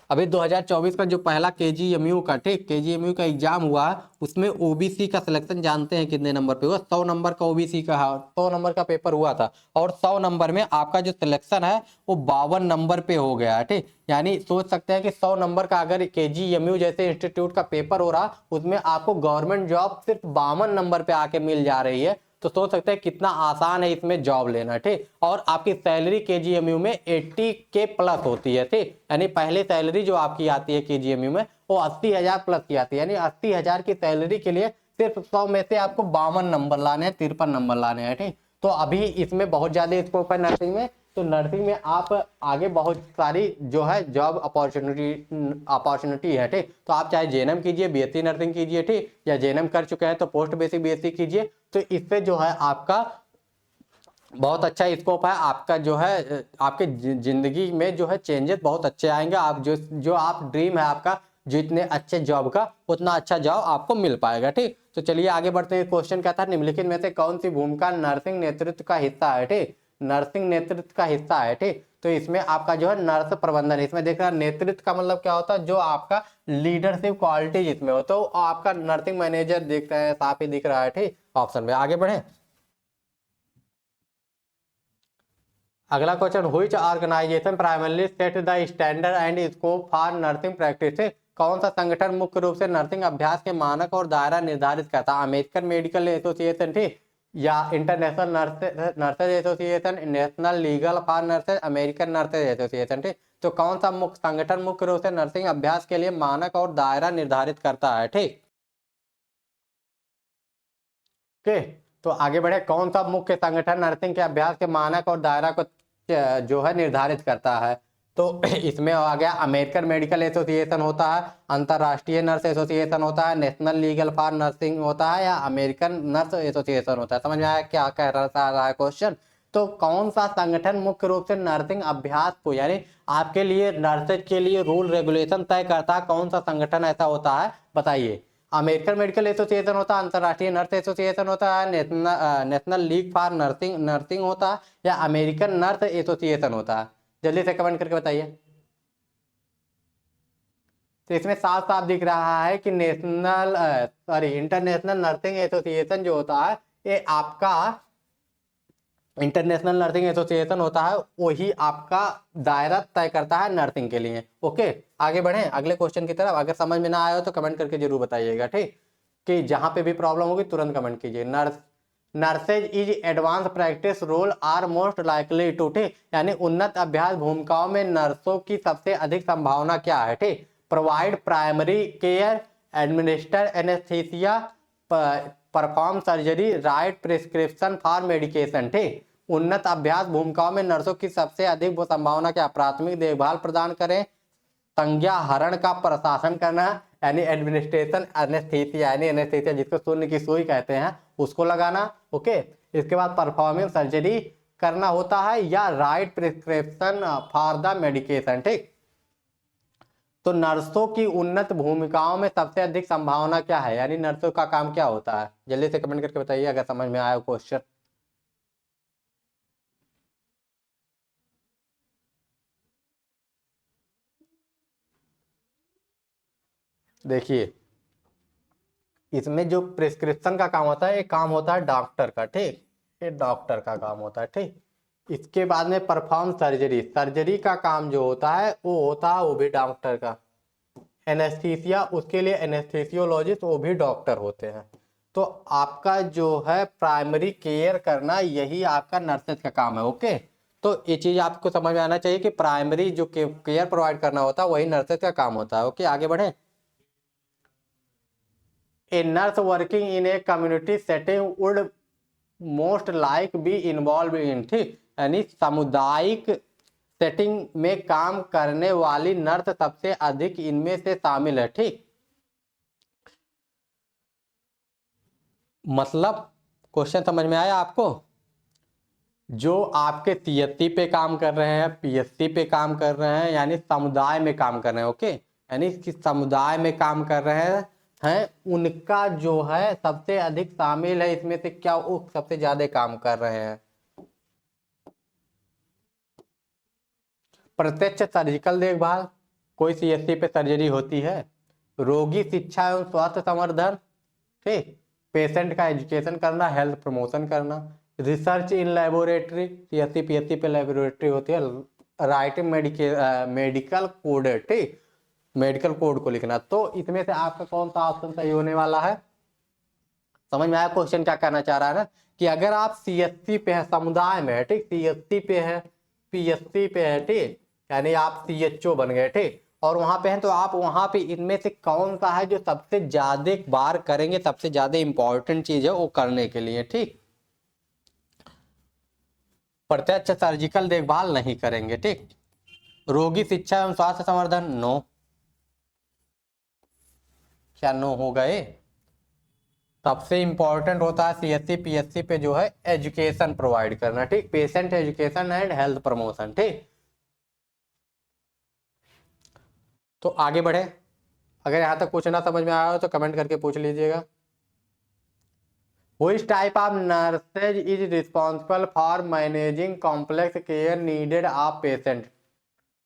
अभी 2024 का जो पहला केजीएमयू का, ठीक, केजीएमयू का एग्जाम हुआ, उसमें ओबीसी का सिलेक्शन जानते हैं कितने नंबर पे हुआ? 100 नंबर का ओबीसी का, 100 नंबर का पेपर हुआ था, और 100 नंबर में आपका जो सिलेक्शन है वो 52 नंबर पे हो गया है, ठीक। यानी सोच सकते हैं कि 100 नंबर का अगर केजीएमयू जैसे इंस्टीट्यूट का पेपर हो रहा, उसमें आपको गवर्नमेंट जॉब सिर्फ 52 नंबर पे आके मिल जा रही है, तो सोच सकते हैं कितना आसान है इसमें जॉब लेना, ठीक। और आपकी सैलरी केजीएमयू में 80K प्लस होती है, ठीक। यानी पहले सैलरी जो आपकी आती है केजीएमयू में वो 80,000 प्लस की आती है, यानी 80,000 की सैलरी के लिए सिर्फ 100 में से आपको 52 नंबर लाने हैं, 53 नंबर लाने हैं, ठीक। तो अभी इसमें बहुत ज्यादा स्कोप है नर्सिंग में। तो नर्सिंग में आप आगे बहुत सारी जो है जॉब अपॉर्चुनिटी है, ठीक। तो आप चाहे जेएनएम कीजिए, बीएससी नर्सिंग कीजिए, ठीक, या जेएनएम कर चुके हैं तो पोस्ट बेसिक बीएससी कीजिए। तो इससे जो है आपका बहुत अच्छा स्कोप है, आपका जो है आपके जिंदगी में जो है चेंजेस बहुत अच्छे आएंगे। आप जो आप ड्रीम है आपका, जितने अच्छे जॉब का, उतना अच्छा जॉब आपको मिल पाएगा, ठीक। तो चलिए आगे बढ़ते हैं। क्वेश्चन क्या था, निम्नलिखित में से कौन सी भूमिका नर्सिंग नेतृत्व का हिस्सा है, ठीक। नर्सिंग नेतृत्व का हिस्सा है, ठीक। तो इसमें आपका जो है नर्स प्रबंधन, इसमें देख रहा नेतृत्व का मतलब क्या होता है, जो आपका लीडरशिप क्वालिटी जिसमें हो, तो आपका नर्सिंग मैनेजर दिख रहा है, साफ ही दिख रहा है, ठीक। ऑप्शन में आगे बढ़े। अगला question, which organization primarily set the standard and scope for nursing practice, कौन सा संगठन मुख्य रूप से नर्सिंग अभ्यास के मानक और दायरा निर्धारित करता है? अमेरिकन मेडिकल एसोसिएशन, ठीक, या international nurses association, national legal for nurses, American nurses association, ठीक। तो कौन सा मुख्य संगठन मुख्य रूप से नर्सिंग अभ्यास के लिए मानक और दायरा निर्धारित करता है, ठीक। ओके, तो आगे बढ़े। कौन सा मुख्य संगठन नर्सिंग के अभ्यास के मानक और दायरा को जो है निर्धारित करता है? तो इसमें आ गया अमेरिकन मेडिकल एसोसिएशन होता है, अंतरराष्ट्रीय नर्स एसोसिएशन होता है, नेशनल लीगल फॉर नर्सिंग होता है, या अमेरिकन नर्स एसोसिएशन होता है। समझ में आया क्या कह रहा है क्वेश्चन? तो कौन सा संगठन मुख्य रूप से नर्सिंग अभ्यास को, यानी आपके लिए नर्सेज के लिए रूल रेगुलेशन तय करता है, कौन सा संगठन ऐसा होता है बताइए? अमेरिकन मेडिकल एसोसिएशन होता है, अंतरराष्ट्रीय नर्स एसोसिएशन होता है, national league for nursing nursing होता है, या अमेरिकन नर्स एसोसिएशन होता है? जल्दी से कमेंट करके बताइए। तो इसमें साफ साफ दिख रहा है कि इंटरनेशनल नर्सिंग एसोसिएशन जो होता है, ये आपका इंटरनेशनल नर्सिंग एसोसिएशन होता है, वही आपका दायरा तय करता है नर्सिंग के लिए। ओके, आगे बढ़े अगले क्वेश्चन की तरफ। अगर समझ में ना आया हो तो कमेंट करके जरूर बताइएगा, ठीक, कि जहां पे भी प्रॉब्लम होगी तुरंत कमेंट कीजिए। Nurses is advance practice role are most likely to, ठीक, यानी उन्नत अभ्यास भूमिकाओं में नर्सों की सबसे अधिक संभावना क्या है, ठीक? Provide primary care, administer anaesthesia, perform surgery, right prescription for medication, ठीक। उन्नत अभ्यास भूमिकाओं में नर्सों की सबसे अधिक संभावना क्या? प्राथमिक देखभाल प्रदान करें, संज्ञा हरण का प्रशासन करना, यानी एडमिनिस्ट्रेशन, एनेस्थीसिया यानी एनेस्थीसिया जिसको शून्य की सुई कहते हैं उसको लगाना। ओके, इसके बाद परफॉर्मिंग सर्जरी, करना होता है या right prescription for the medication. ठीक, तो नर्सों की उन्नत भूमिकाओं में सबसे अधिक संभावना क्या है, यानी नर्सों का काम क्या होता है, जल्दी से कमेंट करके बताइए अगर समझ में आया क्वेश्चन। देखिए, इसमें जो प्रिस्क्रिप्शन का काम होता है, ये काम होता है डॉक्टर का। ठीक, ये डॉक्टर का काम होता है। ठीक, इसके बाद में परफॉर्म सर्जरी, सर्जरी का काम जो होता है वो भी डॉक्टर का। एनेस्थीसिया, उसके लिए एनेस्थीसियोलॉजिस्ट, वो भी डॉक्टर होते हैं। तो आपका जो है प्राइमरी केयर करना, यही आपका नर्सेज का काम है। ओके, तो ये चीज आपको समझ में आना चाहिए कि प्राइमरी जो केयर प्रोवाइड करना होता है वही नर्सेज का काम होता है। ओके, आगे बढ़े। A nurse working in a community setting would most like be involve in, ठीक, यानी सामुदायिक सेटिंग में काम करने वाली नर्स सबसे अधिक इनमें से शामिल है। ठीक, मतलब क्वेश्चन समझ में आया आपको। जो आपके सीएससी पे काम कर रहे हैं, पीएससी पे काम कर रहे हैं, यानी समुदाय में काम कर रहे हैं। ओके, यानी कि समुदाय में काम कर रहे हैं उनका जो है सबसे अधिक शामिल है इसमें से क्या, वो सबसे ज्यादा काम कर रहे हैं। प्रत्यक्ष सर्जिकल देखभाल, कोई सीएससी पे सर्जरी होती है। रोगी शिक्षा एवं स्वास्थ्य संवर्धन, ठीक, पेशेंट का एजुकेशन करना, हेल्थ प्रमोशन करना। Research in laboratory, CSC PSC पे लेबोरेटरी होती है। राइटिंग मेडिकल कोड, ठीक, मेडिकल कोड को लिखना। तो इसमें से आपका कौन सा ऑप्शन सही होने वाला है, समझ में आया क्वेश्चन क्या कहना चाह रहा है ना, कि अगर आप सीएससी पे है, समुदाय में है, ठीक, सीएससी पे है, पीएससी पे है, ठीक, यानी आप सीएचओ बन गए, ठीक, और वहां पे हैं, तो आप वहां पे इनमें से कौन सा है जो सबसे ज्यादा बार करेंगे, सबसे ज्यादा इंपॉर्टेंट चीज है वो करने के लिए। ठीक, प्रत्यक्ष सर्जिकल देखभाल नहीं करेंगे। ठीक, रोगी शिक्षा एवं स्वास्थ्य संवर्धन, नो, क्या नो हो गए। सबसे इंपॉर्टेंट होता है सीएससी पीएससी पे जो है एजुकेशन प्रोवाइड करना, ठीक, patient education and health promotion. ठीक, तो आगे बढ़े। अगर यहां तक कुछ ना समझ में आया हो तो कमेंट करके पूछ लीजिएगा। Which type of nurses is responsible for managing complex care needed of patient?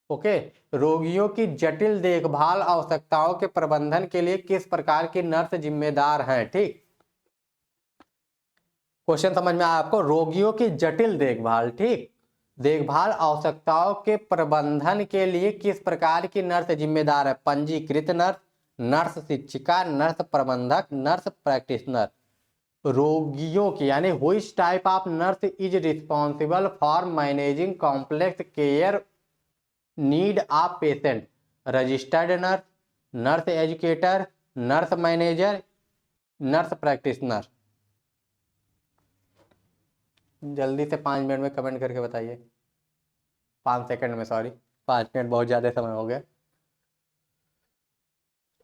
Okay, रोगियों की जटिल देखभाल आवश्यकताओं के प्रबंधन के लिए किस प्रकार की नर्स जिम्मेदार हैं। ठीक, क्वेश्चन समझ में आया आपको। रोगियों की जटिल देखभाल, ठीक, देखभाल आवश्यकताओं के प्रबंधन के लिए किस प्रकार की नर्स जिम्मेदार है। पंजीकृत नर्स, नर्स शिक्षिका, नर्स प्रबंधक, नर्स प्रैक्टिशनर। रोगियों की, यानी which type of nurse is responsible for managing complex care need of patient. Registered nurse, nurse educator, nurse manager, nurse practitioner. जल्दी से 5 मिनट में कमेंट करके बताइए, 5 सेकंड में, सॉरी 5 मिनट बहुत ज्यादा समय हो गया।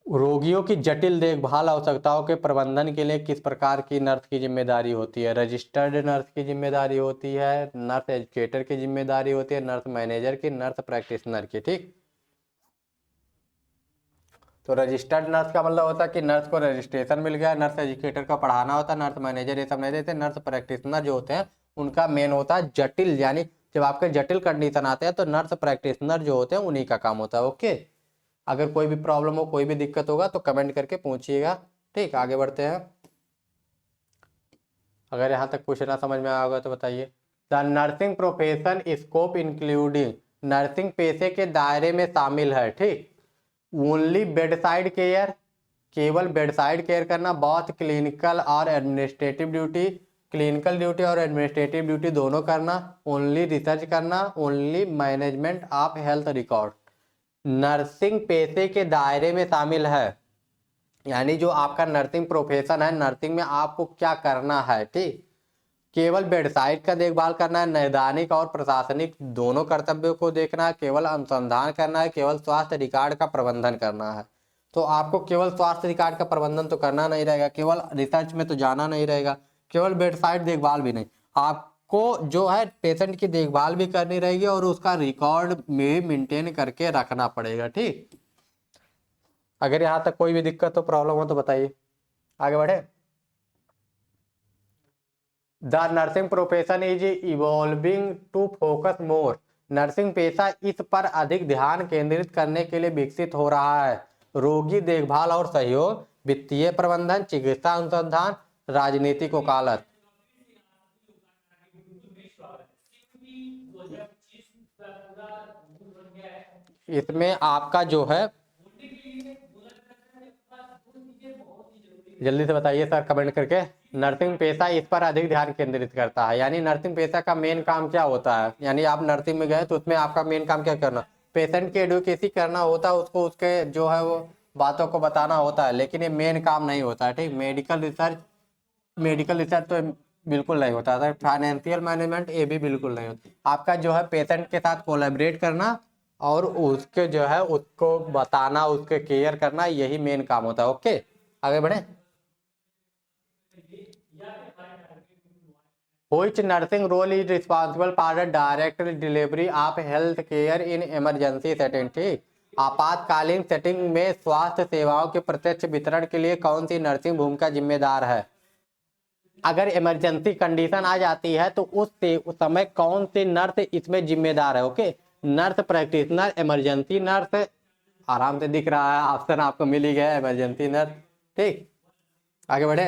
रोगियों की जटिल देखभाल आवश्यकताओं के प्रबंधन के लिए किस प्रकार की नर्स की जिम्मेदारी होती है। रजिस्टर्ड नर्स की जिम्मेदारी होती है, नर्स एजुकेटर की जिम्मेदारी होती है, नर्स मैनेजर की, नर्स प्रैक्टिशनर की। ठीक, तो रजिस्टर्ड नर्स का मतलब होता है कि नर्स को रजिस्ट्रेशन मिल गया, नर्स एजुकेटर का पढ़ाना होता है, नर्स मैनेजर ये सब नहीं देते। नर्स प्रैक्टिशनर जो होते हैं उनका मेन होता है जटिल, यानी जब आपके जटिल कंडीशन आते हैं तो नर्स प्रैक्टिशनर जो होते हैं उन्हीं का काम होता है। ओके, अगर कोई भी प्रॉब्लम हो, कोई भी दिक्कत होगा तो कमेंट करके पूछिएगा। ठीक, आगे बढ़ते हैं। अगर यहाँ तक कुछ ना समझ में आया होगा तो बताइए। The nursing profession scope including, nursing पेशे के दायरे में शामिल है। ठीक, ओनली बेडसाइड केयर, केवल बेडसाइड केयर करना, बहुत क्लिनिकल और एडमिनिस्ट्रेटिव ड्यूटी, क्लिनिकल ड्यूटी और एडमिनिस्ट्रेटिव ड्यूटी दोनों करना, ओनली रिसर्च करना, only management of health record. Nursing पेशे के दायरे में शामिल है, यानी जो आपका नर्सिंग प्रोफेशन है, नर्सिंग में आपको क्या करना है। ठीक, केवल बेडसाइड का देखभाल करना है, नैदानिक और प्रशासनिक दोनों कर्तव्यों को देखना है, केवल अनुसंधान करना है, केवल स्वास्थ्य रिकॉर्ड का प्रबंधन करना है। तो आपको केवल स्वास्थ्य रिकॉर्ड का प्रबंधन तो करना नहीं रहेगा, केवल रिसर्च में तो जाना नहीं रहेगा, केवल बेडसाइड देखभाल भी नहीं, आपको आपको जो है पेशेंट की देखभाल भी करनी रहेगी और उसका रिकॉर्ड में मेंटेन करके रखना पड़ेगा। ठीक, अगर यहाँ तक कोई भी दिक्कत हो, प्रॉब्लम हो तो बताइए, आगे बढ़े। The nursing profession is evolving to focus more. Nursing पेशा इस पर अधिक ध्यान केंद्रित करने के लिए विकसित हो रहा है। रोगी देखभाल और सहयोग, वित्तीय प्रबंधन, चिकित्सा अनुसंधान, राजनीतिक वकालत। इसमें आपका जो है, जल्दी से बताइए सर कमेंट करके। नर्सिंग पेशा इस पर अधिक ध्यान केंद्रित करता है, यानी नर्सिंग पेशा का मेन काम क्या होता है, यानी आप नर्सिंग में गए तो उसमें आपका मेन काम क्या करना, पेशेंट की एडवोकेसी करना होता है, उसको उसके जो है वो बातों को बताना होता है, लेकिन ये मेन काम नहीं होता है। ठीक, मेडिकल रिसर्च तो बिल्कुल नहीं होता है। फाइनेंशियल मैनेजमेंट ये भी बिल्कुल नहीं होता। आपका जो है पेशेंट के साथ कोलैबोरेट करना और उसके जो है उसको बताना, उसके केयर करना, यही मेन काम होता है। ओके, आगे बढ़े। Which nursing role is responsible for the direct delivery of health care in emergency setting? ठीक, आपातकालीन सेटिंग में स्वास्थ्य सेवाओं के प्रत्यक्ष वितरण के लिए कौन सी नर्सिंग भूमिका जिम्मेदार है? अगर इमरजेंसी कंडीशन आ जाती है तो उस समय कौन सी नर्स इसमें जिम्मेदार है? Okay, nurse practitioner, emergency nurse, आराम से दिख रहा है ऑप्शन आपको मिल ही गया, इमरजेंसी नर्स। ठीक, आगे बढ़े।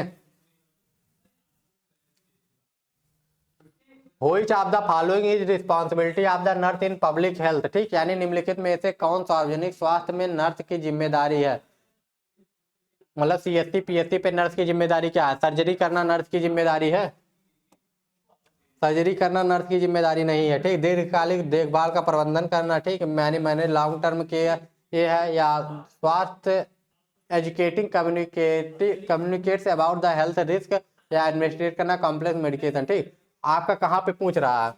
Which of the following is responsibility of the nurse in public health? ठीक, यानी निम्नलिखित में से कौन सार्वजनिक स्वास्थ्य में नर्स की जिम्मेदारी है? मतलब सीएससी पीएससी पे नर्स की जिम्मेदारी क्या है? सर्जरी करना नर्स की जिम्मेदारी है? सर्जरी करना नर्स की जिम्मेदारी नहीं है। ठीक, दीर्घकालिक देखभाल का प्रबंधन करना, ठीक, मैंने लॉन्ग टर्म केयर ये है, या स्वास्थ्य educating communicates about the health risk, या एडमिनिस्ट्रेट करना कॉम्प्लेक्स मेडिकेशन। ठीक, आपका कहाँ पे पूछ रहा है?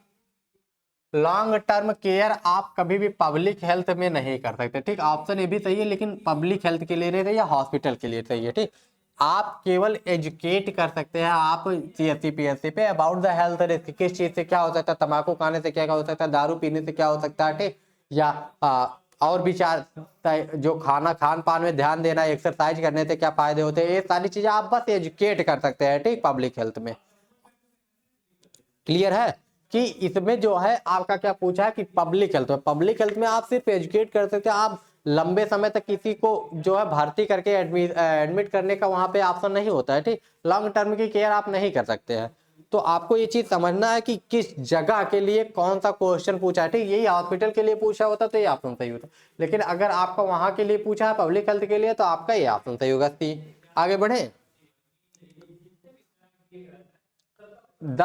लॉन्ग टर्म केयर आप कभी भी पब्लिक हेल्थ में नहीं कर सकते। ठीक, ऑप्शन ये भी सही है, लेकिन पब्लिक हेल्थ के लिए नहीं सही, या हॉस्पिटल के लिए सही है। ठीक, आप केवल एजुकेट कर सकते हैं आप सीएससी पीएससी पे अबाउट द हेल्थ रिस्क, किस चीज से क्या हो सकता है, तंबाकू खाने से क्या हो सकता है, दारू पीने से क्या हो सकता है। ठीक, या और भी चार, जो खान पान में ध्यान देना, एक्सरसाइज करने से क्या फायदे होते हैं, ये सारी चीजें आप बस एजुकेट कर सकते हैं। ठीक, पब्लिक हेल्थ में क्लियर है कि इसमें जो है आपका क्या पूछा है कि पब्लिक हेल्थ में आप सिर्फ एजुकेट कर सकते हैं, आप लंबे समय तक किसी को जो है भर्ती करके एडमिट करने का वहां पे ऑप्शन नहीं होता है। ठीक, लॉन्ग टर्म की केयर आप नहीं कर सकते हैं। तो आपको ये चीज समझना है कि किस जगह के लिए कौन सा क्वेश्चन पूछा है। ठीक, यही हॉस्पिटल के लिए पूछा होता तो ये ऑप्शन सही होता, लेकिन अगर आपका वहां के लिए पूछा है पब्लिक हेल्थ के लिए तो आपका ये ऑप्शन सही होगा। आगे बढ़े। The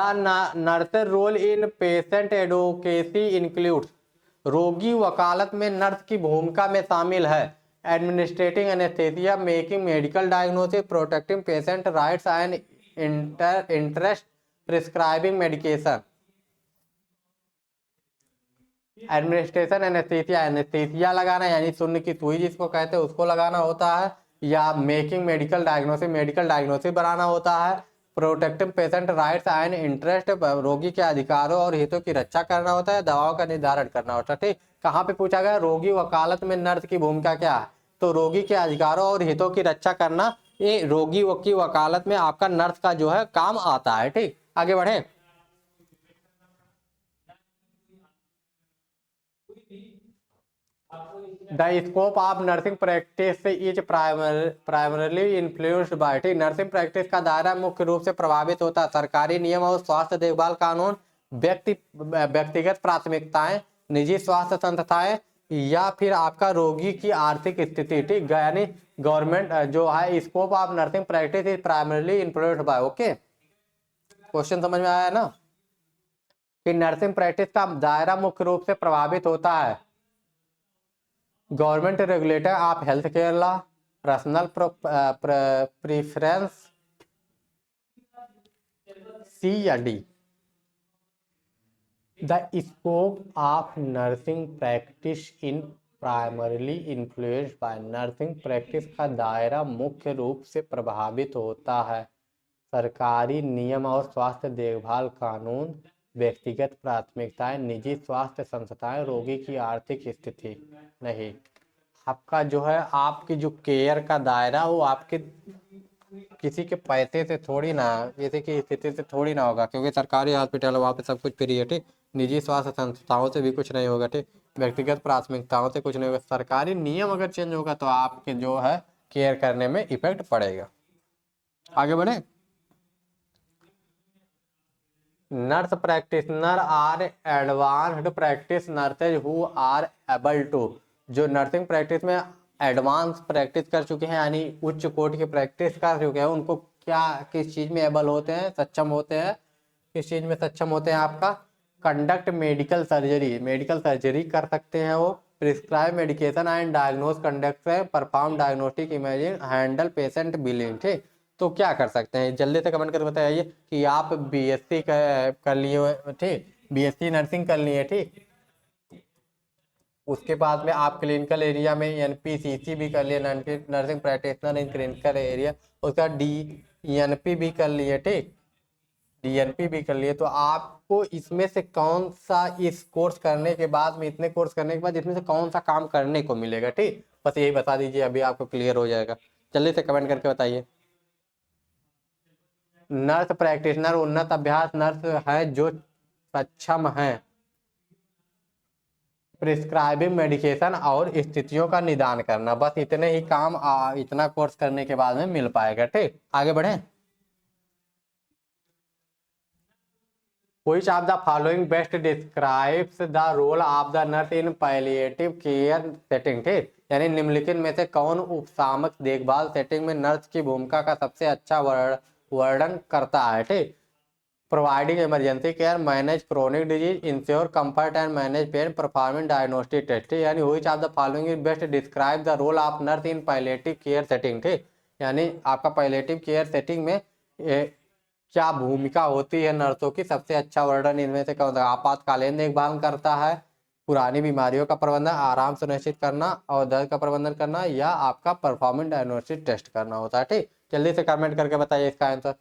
nurse role in patient advocacy includes. रोगी वकालत में नर्स की भूमिका में शामिल है administrating anaesthesia, making medical diagnosis, protecting patient rights and interest, prescribing medication. Administration anaesthesia, anaesthesia लगाना यानी शून्य की सुई जिसको कहते हैं उसको लगाना होता है, या making medical diagnosis, medical diagnosis बनाना होता है, protecting patient rights and interest, रोगी के अधिकारों और हितों की रक्षा करना होता है, दवाओं का निर्धारण करना होता है। ठीक, कहाँ पे पूछा गया रोगी वकालत में नर्स की भूमिका क्या है, तो रोगी के अधिकारों और हितों की रक्षा करना, ये रोगी की वकालत में आपका नर्स का जो है काम आता है। ठीक, आगे बढ़े। The scope of nursing practice is primarily influenced bye. ठीक, नर्सिंग प्रैक्टिस का दायरा मुख्य रूप से प्रभावित होता है सरकारी नियम और स्वास्थ्य देखभाल कानून, व्यक्तिगत प्राथमिकताएं, निजी स्वास्थ्य संस्थाएं, या फिर आपका रोगी की आर्थिक स्थिति। ठीक, यानी गवर्नमेंट जो है scope of nursing practice is primarily influenced bye. Okay, question समझ में आया ना कि नर्सिंग प्रैक्टिस का दायरा मुख्य रूप से प्रभावित होता है government regulator of health care law, personal preference, C या D. The scope of nursing practice in primarily influenced by. Nursing practice का दायरा मुख्य रूप से प्रभावित होता है सरकारी नियम और स्वास्थ्य देखभाल कानून, व्यक्तिगत प्राथमिकताएं, निजी स्वास्थ्य संस्थाएं, रोगी की आर्थिक स्थिति नहीं। आपका जो है, आपकी जो केयर का दायरा वो आपके किसी के पैसे से थोड़ी ना, किसी की स्थिति से थोड़ी ना होगा, क्योंकि सरकारी हॉस्पिटल है, वहाँ पे सब कुछ फ्री है, ठीक। निजी स्वास्थ्य संस्थाओं से भी कुछ नहीं होगा, ठीक। व्यक्तिगत प्राथमिकताओं से कुछ नहीं होगा। सरकारी नियम अगर चेंज होगा तो आपके जो है केयर करने में इफेक्ट पड़ेगा। आगे बढ़े। Nurse practitioner are advanced practice nurses who are able to, जो नर्सिंग प्रैक्टिस में एडवांस प्रैक्टिस कर चुके हैं, यानी उच्च कोटि की प्रैक्टिस कर चुके हैं, उनको क्या, किस चीज में एबल होते हैं, सक्षम होते हैं, किस चीज में सक्षम होते हैं? आपका conduct medical surgery, medical surgery कर सकते हैं वो। Prescribe medication and diagnose conduct से perform diagnostic imaging, handle patient billing, ठीक। तो क्या कर सकते हैं, जल्दी से कमेंट करके बताइए कि आप बीएससी कर लिए हो, ठीक, बीएससी नर्सिंग कर लिए, ठीक। उसके बाद में आप क्लिनिकल एरिया में एनपीसीसी भी कर लिए, nursing practitioner in clinical area. उसका डीएनपी भी कर लिए, ठीक, डीएनपी भी कर लिए। तो आपको इसमें से कौन सा, इस कोर्स करने के बाद में, इतने कोर्स करने के बाद इसमें से कौन सा काम करने को मिलेगा, ठीक। बस यही बता दीजिए, अभी आपको क्लियर हो जाएगा। जल्दी से कमेंट करके बताइए। नर्स प्रैक्टिशनर उन्नत अभ्यास नर्स है जो सक्षम है प्रिस्क्राइबिंग मेडिकेशन और स्थितियों का निदान करना। बस इतने ही काम इतना कोर्स करने के बाद में मिल पाएगा, ठीक। आगे बढ़े। Which of the following best describes the role of the nurse in palliative care setting, ठीक। यानी निम्नलिखित में से कौन उपसामक देखभाल सेटिंग में नर्स की भूमिका का सबसे अच्छा वर्णन करता है, ठीक। Providing emergency care, manage chronic disease, ensure comfort and manage pain, performing diagnostic test, यानी which of the following is best describe the role of nurse in palliative care setting, ठीक। यानी आपका पैलिएटिव केयर सेटिंग में क्या भूमिका होती है नर्सों की, सबसे अच्छा वर्णन इनमें से कौन सा? आपातकालीन देखभाल करता है, पुरानी बीमारियों का प्रबंधन, आराम सुनिश्चित करना और दर्द का प्रबंधन करना, या आपका परफॉर्मेंस डायग्नोस्टिक टेस्ट करना होता है, ठीक। जल्दी से कमेंट करके बताइए इसका आंसर।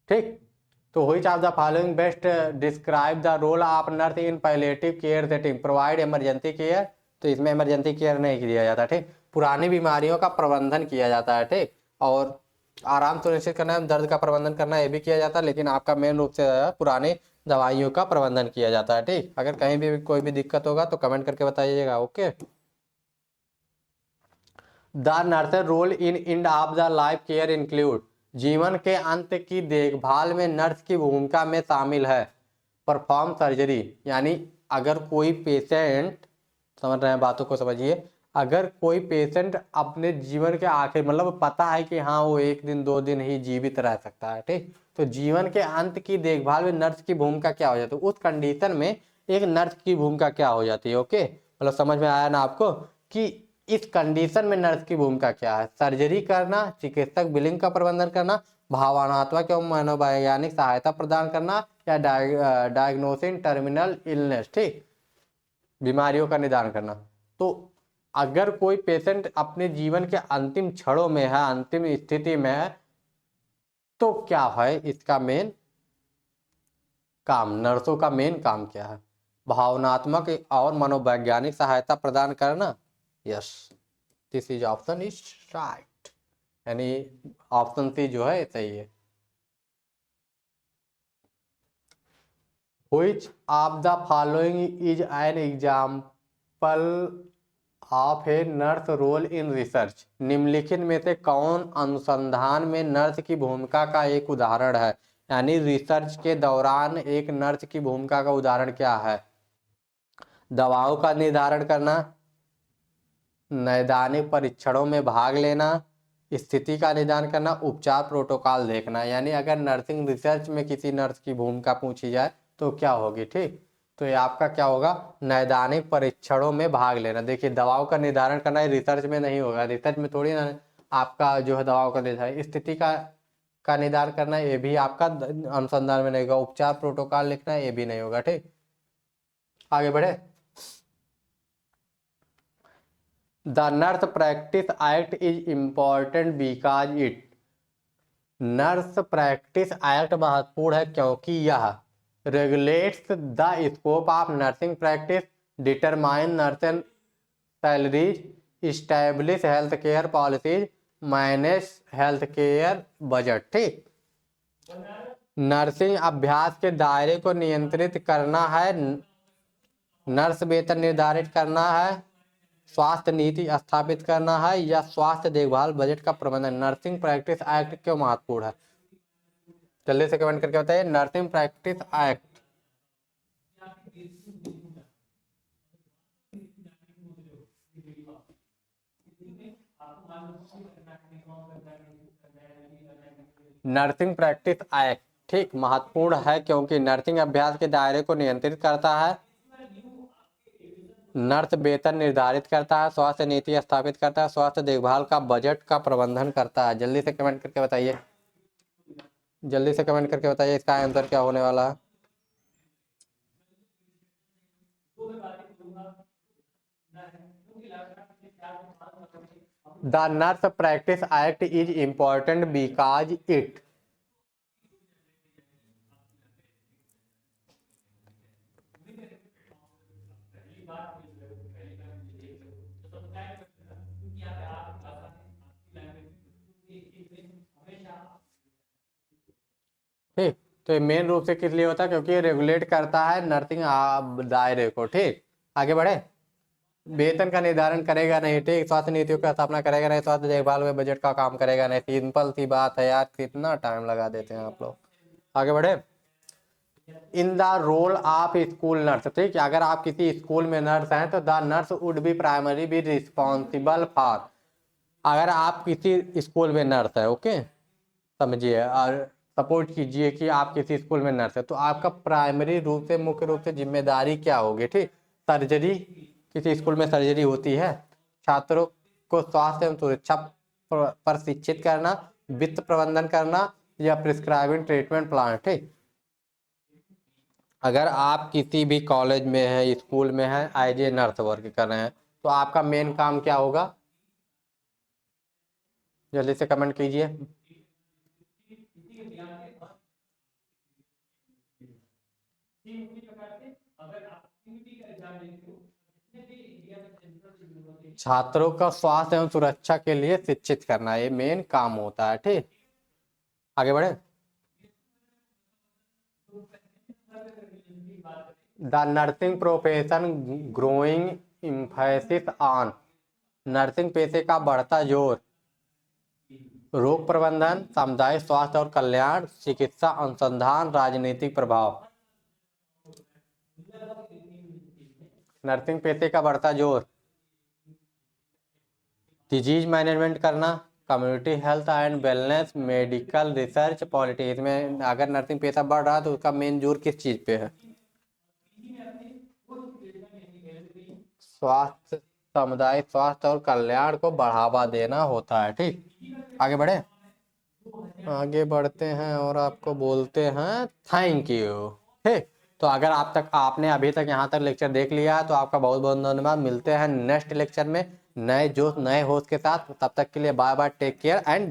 ठीक। तो which of the following best describe the role of nurse in palliative care setting, provide emergency care, तो इसमें इमरजेंसी केयर नहीं किया जाता, ठीक। पुरानी बीमारियों का प्रबंधन किया जाता है, ठीक, और आराम सुनिश्चित करना, दर्द का प्रबंधन करना, ये भी किया जाता है, लेकिन आपका मेन रूप से पुरानी दवाइयों का प्रबंधन किया जाता है, ठीक। अगर कहीं भी कोई भी दिक्कत होगा तो कमेंट करके बताइएगा, okay. The nurse's role in end of the life care include, जीवन के अंत की देखभाल में नर्स की भूमिका में शामिल है परफॉर्म सर्जरी, यानी अगर कोई पेशेंट, समझ रहे हैं बातों को, समझिए, अगर कोई पेशेंट अपने जीवन के आखिर, मतलब पता है कि हाँ वो 1 दिन 2 दिन ही जीवित रह सकता है, ठीक, तो जीवन के अंत की देखभाल में नर्स की भूमिका क्या हो जाती है, उस कंडीशन में एक नर्स की भूमिका क्या हो जाती है, ओके। मतलब समझ में आया ना आपको कि इस कंडीशन में नर्स की भूमिका क्या है? सर्जरी करना, चिकित्सक बिलिंग का प्रबंधन करना, भावनात्मक एवं मनोवैज्ञानिक सहायता प्रदान करना, या डायग्नोसिंग टर्मिनल इलनेस, ठीक, बीमारियों का निदान करना। तो अगर कोई पेशेंट अपने जीवन के अंतिम क्षणों में है, अंतिम स्थिति में है, तो क्या है इसका मेन काम, नर्सों का मेन काम क्या है? भावनात्मक और मनोवैज्ञानिक सहायता प्रदान करना। Yes, this is option is right, यानी ऑप्शन सी जो है सही है। Which of the following is an example of a nurse role in research, निम्नलिखित में से कौन अनुसंधान में नर्स की भूमिका का एक उदाहरण है? यानी रिसर्च के दौरान एक नर्स की भूमिका का उदाहरण क्या है? दवाओं का निर्धारण करना, नैदानिक परीक्षणों में भाग लेना, स्थिति का निदान करना, उपचार प्रोटोकॉल देखना। यानी अगर नर्सिंग रिसर्च में किसी नर्स की भूमिका पूछी जाए तो क्या होगी, ठीक। तो ये आपका क्या होगा, नैदानिक परीक्षणों में भाग लेना। देखिए, दवाओं का निर्धारण करना रिसर्च में नहीं होगा, रिसर्च में थोड़ी ना आपका जो है दवाओं का निर्धारण, स्थिति का निदान करना, ये भी आपका अनुसंधान में नहीं होगा। उपचार प्रोटोकॉल लिखना, ये भी नहीं होगा, ठीक। आगे बढ़े। The nurse practice act is important because it, nurse practice act महत्वपूर्ण है क्योंकि यह regulates the scope of nursing practice, determine nursing salaries, establish health care policies, manage health care budget. ठीक, नर्सिंग अभ्यास के दायरे को नियंत्रित करना है, नर्स वेतन निर्धारित करना है, स्वास्थ्य नीति स्थापित करना है या स्वास्थ्य देखभाल बजट का प्रबंधन। नर्सिंग प्रैक्टिस एक्ट क्यों महत्वपूर्ण है, जल्दी से कमेंट करके बताइए। Nursing practice act nursing practice act ठीक महत्वपूर्ण है क्योंकि नर्सिंग अभ्यास के दायरे को नियंत्रित करता है, नर्स वेतन निर्धारित करता है, स्वास्थ्य नीति स्थापित करता है, स्वास्थ्य देखभाल का बजट का प्रबंधन करता है। जल्दी से कमेंट करके बताइए, जल्दी से कमेंट करके बताइए इसका आंसर क्या होने वाला है। The nurse practice act is important because it, ठीक, तो ये मेन रूप से किस लिए होता है, क्योंकि ये रेगुलेट करता है नर्सिंग दायरे को। ठीक, आगे बढ़े। वेतन का निर्धारण करेगा नहीं, ठीक, स्वास्थ्य नीतियों का स्थापना करेगा नहीं, स्वास्थ्य देखभाल में बजट का काम करेगा नहीं। सिंपल सी बात है यार, कितना टाइम लगा देते हैं आप लोग। आगे बढ़े। In the role of school nurse, ठीक, अगर आप किसी स्कूल में नर्स हैं तो the nurse would be primary be responsible for, अगर आप किसी स्कूल में नर्स है, ओके, समझिए और सपोर्ट कीजिए कि आप किसी स्कूल में नर्स है, तो आपका प्राइमरी रूप से मुख्य रूप से जिम्मेदारी क्या होगी, ठीक, सर्जरी, किसी स्कूल में सर्जरी होती है, छात्रों को स्वास्थ्य एवं सुरक्षा पर शिक्षित करना, वित्त प्रबंधन करना या प्रिस्क्राइबिंग ट्रीटमेंट प्लान। ठीक, अगर आप किसी भी कॉलेज में है, स्कूल में है, एज ए नर्स वर्क कर रहे हैं, तो आपका मेन काम क्या होगा, जल्दी से कमेंट कीजिए। छात्रों का स्वास्थ्य एवं सुरक्षा के लिए शिक्षित करना, ये मेन काम होता है। ठीक, आगे बढ़े। The nursing profession growing emphasis on, nursing पेशे का बढ़ता जोर, रोग प्रबंधन, सामुदायिक स्वास्थ्य और कल्याण, चिकित्सा अनुसंधान, राजनीतिक प्रभाव। नर्सिंग पेशे का बढ़ता जोर, डिजीज मैनेजमेंट करना, community health and wellness, medical research, politics में अगर नर्सिंग पेशा बढ़ रहा है तो उसका मेन जोर किस चीज पे है, स्वास्थ्य, सामुदायिक स्वास्थ्य और कल्याण को बढ़ावा देना होता है। ठीक, आगे बढ़े। आगे बढ़ते हैं और आपको बोलते हैं थैंक यू। ठीक, तो अगर आपने अभी तक यहाँ तक लेक्चर देख लिया तो आपका बहुत बहुत धन्यवाद। मिलते हैं नेक्स्ट लेक्चर में नए जोश नए होस्ट के साथ, तब तक के लिए bye bye, take care and